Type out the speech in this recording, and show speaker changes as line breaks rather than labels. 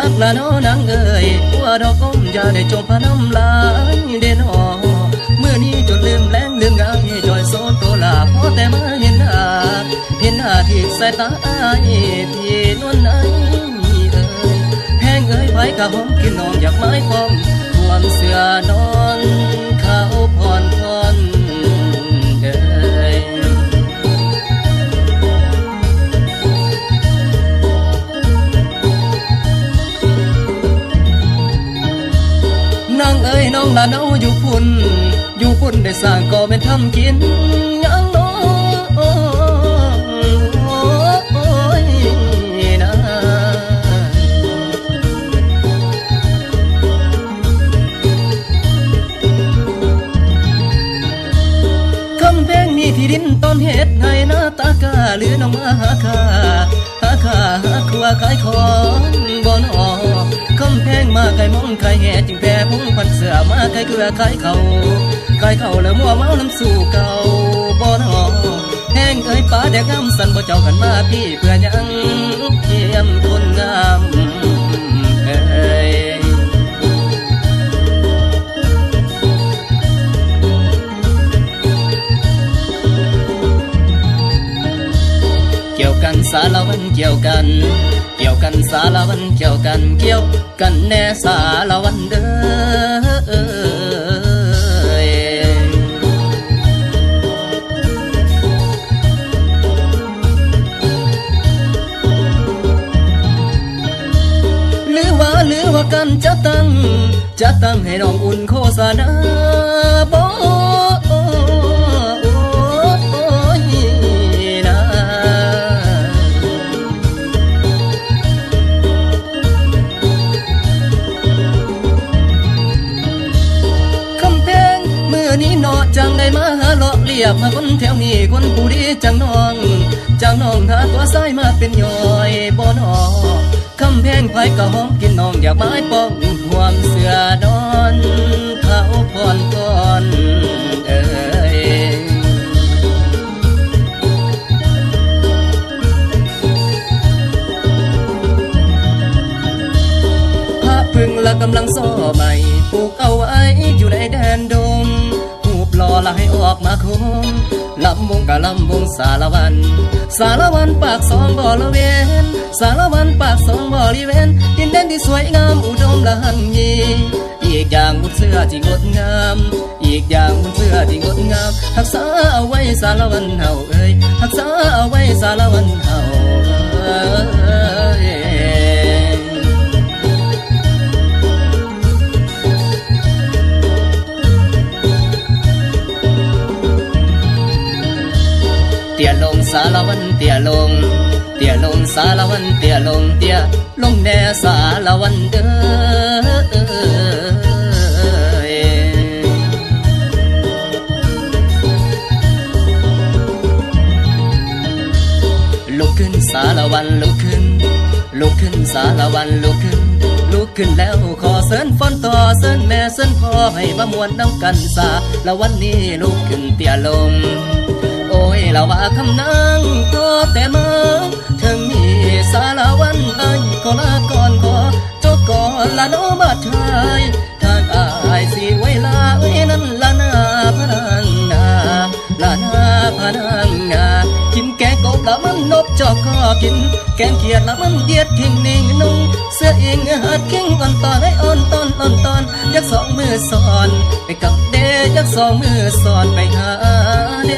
คักละน้อนางเอ๋ยว่าดอกก้มอย่าได้จมพน้ำลายเด่นหอเมื่อนี้จนลืมแรงลืมงายจอยโซนตัวลาพอแต่มาเห็นหน้าที่สายตาอายพี่นวลไหนเอ๋ยแพงเอ๋ยไผกะหอมกินน้องอยากไม้พร้อมทวมเสือนอนเขาพรเอ๋ยนางเอ๋ยน้องละเนาอยู่พุ่นได้สร้างก่อเป็นทำกินยังน้อยนะคำเพลงมีที่ดินต้นเหตุให้หน้าตากาหรือน้องมาหาครัวขายของบ่นอคำเพลงมาไก่มองไก่แห่จึงแพ้พงพันเสือมาไก่เกลือขายเขาแล้วมัวเมาน้ำสู่เก่าบ่นอแห้งเอ้ยป้าแดกงามสันบ่เจ้ากันมาพี่เพื่อยังเทียมคนงามเอ้ยเกี่ยวกันสารวันเกี่ยวกันสารวันเกี่ยวกันแน่สารวันเด้อหรือว่ากันจะตั้งให้น้องอุ่นโฆษณาบ่จังได้มาหาเลาะเรียบมาคนแถวนี้คนผู้ดีจังน้องถ้าตัวซ้ายมาเป็นย่อยบ่นอคำแพงไผก็ห้องกินน้องอยากไม้ป้องความเสือนอนเขาพรก่อนเอ้ยพระพึ่งละกำลังซ้อใหม่ปลูกเอาไว้อยู่ในแดนดงรอละให้ออกมาคงลำวงกะลำวงสารวันปากสองบ่ละเวนสารวันปากสองบ่ลิเวนดินแดนที่สวยงามอุดมละหันยีอีกอย่างบนเสื้อที่งดงามรักษาเอาไว้สารวันเฮาเอ้ยรักษาเอาไว้สารวันเฮาเตี้ยลงสารวันเตี้ยลงสารวันเตี้ยลงแน่สารวันเด้อลุกขึ้นสารวันลุกขึ้นสารวันลุกขึ้นแล้วขอเสิญฝนต่อเสิญแม่เสิญพ่อให้มามวนน้ำกันสาละวันนี้ลุกขึ้นเตี้ยลงโอ้ยละว่าคำนางก็แต่มาถึงมีสารวันไอ้ก็ลาก่อนขอเจ้าก่อนละน้องมาทายทางอายสิไว้ลาเอ้ยนั่นละนาพนังนากินแกงกบละมันนบจอกก็กินแกงเขียดละมันเดียดทิ้งนิ่งนุ่งเสื้อเองหัดกิ้งอ่อนตอนให้อ่อนตอนยักสองมือสอนไปกับเดยักสองมือสอนไปหาเด